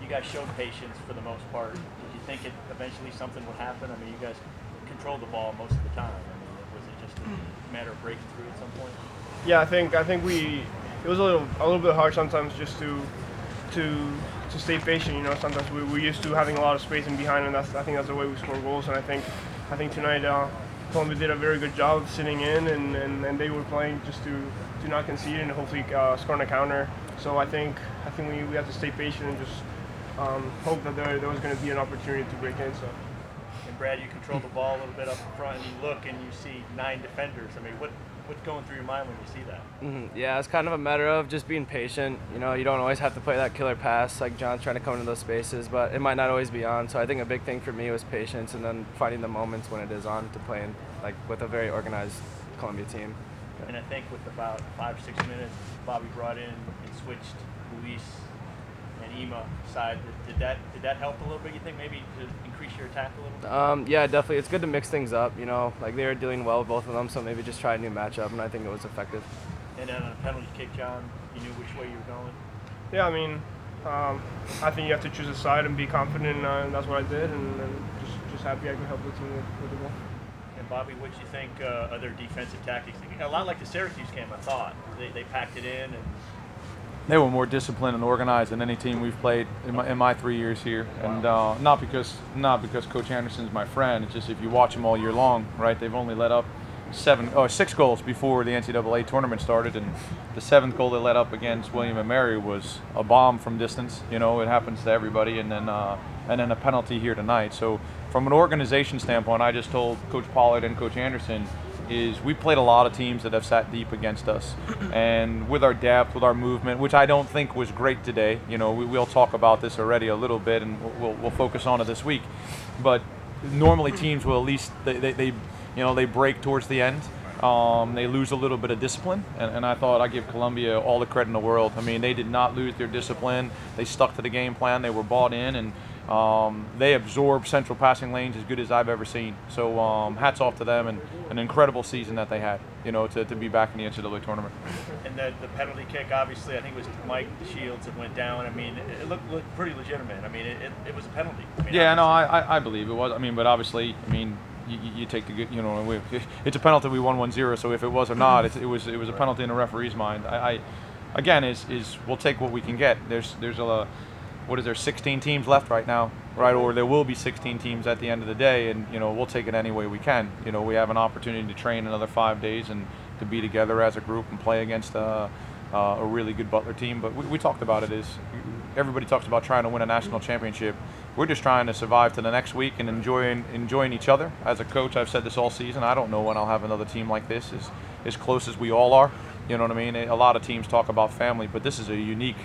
you guys showed patience for the most part. Did you think eventually something would happen? I mean, you guys controlled the ball most of the time. I mean, was it just a matter of breaking through at some point? Yeah, I think it was a little bit hard sometimes just to stay patient. You know, sometimes we're used to having a lot of space in behind, and I think that's the way we score goals. And I think tonight Columbia did a very good job of sitting in, and they were playing just to not concede and hopefully score on a counter. So I think we have to stay patient and just hope that there was going to be an opportunity to break in. So. And Brad, you control the ball a little bit up front, and you look and you see 9 defenders. I mean, what's going through your mind when you see that? Yeah, it's kind of a matter of just being patient. You know, you don't always have to play that killer pass like John's trying to come into those spaces, but it might not always be on. So I think a big thing for me was patience, and then finding the moments when it is on to play with a very organized Columbia team. And I think with about 5-6 minutes, Bobby brought in and switched Luis and Ema side. Did that help a little bit? You think maybe to increase your attack a little bit? Yeah, definitely. It's good to mix things up. You know, like they were doing well with both of them, so maybe just try a new matchup, and I think it was effective. And then on a penalty kick, John, you knew which way you were going. Yeah, I mean, I think you have to choose a side and be confident, and that's what I did, and just happy I could help the team with the ball. And Bobby, what do you think of their defensive tactics? A lot like the Syracuse game, I thought. They packed it in, and they were more disciplined and organized than any team we've played in my 3 years here. And not because Coach Anderson's my friend. It's just if you watch them all year long, right? They've only let up 6 goals before the NCAA tournament started, and the 7th goal they let up against William and Mary was a bomb from distance. You know, it happens to everybody, and then a penalty here tonight. So from an organization standpoint, I just told Coach Pollard and Coach Anderson is we played a lot of teams that have sat deep against us, and with our depth, with our movement, which I don't think was great today. You know, we'll talk about this already a little bit, and we'll focus on it this week. But normally teams will at least they break towards the end. They lose a little bit of discipline, and I thought I give Columbia all the credit in the world. I mean, they did not lose their discipline. They stuck to the game plan. They were bought in, and they absorbed central passing lanes as good as I've ever seen. So hats off to them, and an incredible season that they had, you know, to be back in the NCAA tournament. And the penalty kick, obviously, I think it was Mike Shields that went down. I mean, it looked pretty legitimate. I mean, it was a penalty. I mean, yeah, no, I believe it was. I mean, but obviously, I mean, you take the good, you know, it's a penalty. We won 1-0, so if it was or not, it was a penalty in the referee's mind. Again, we'll take what we can get. There's what is there, 16 teams left right now, right? Or there will be 16 teams at the end of the day, and you know, we'll take it any way we can. You know, we have an opportunity to train another 5 days and to be together as a group and play against a really good Butler team. But we talked about it is everybody talks about trying to win a national championship. We're just trying to survive to the next week and enjoying each other. As a coach, I've said this all season. I don't know when I'll have another team like this as close as we all are. You know what I mean? A lot of teams talk about family, but this is a unique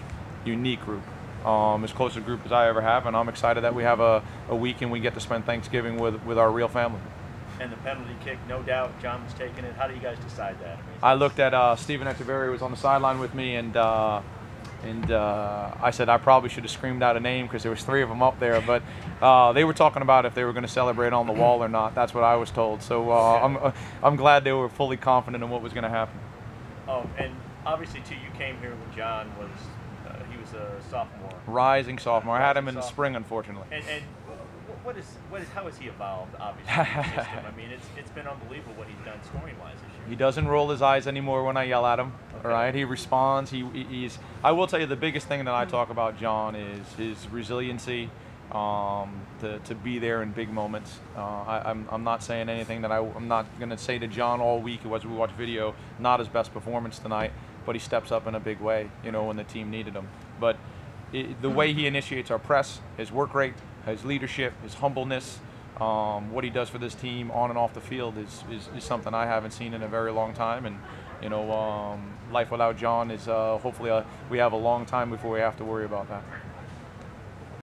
group. As close a group as I ever have, and I'm excited that we have a week and we get to spend Thanksgiving with our real family. And the penalty kick, no doubt, John was taking it. How do you guys decide that? I looked at Stephen Echeverry was on the sideline with me, and I said I probably should have screamed out a name because there was 3 of them up there, but they were talking about if they were going to celebrate on the wall or not. That's what I was told. So I'm glad they were fully confident in what was going to happen. Oh, and obviously too, you came here when John was a sophomore. Rising sophomore. I had him in the spring, unfortunately. And how has he evolved, obviously, in the system? I mean, it's been unbelievable what he's done scoring-wise this year. He doesn't roll his eyes anymore when I yell at him, okay. All right? He responds. He's. I will tell you the biggest thing that I talk about John is his resiliency, to be there in big moments. I'm not saying anything that I'm not going to say to John all week as we watch video, not his best performance tonight, but he steps up in a big way, you know, when the team needed him. But the way he initiates our press, his work rate, his leadership, his humbleness, what he does for this team on and off the field is something I haven't seen in a very long time. And, you know, life without John is hopefully we have a long time before we have to worry about that.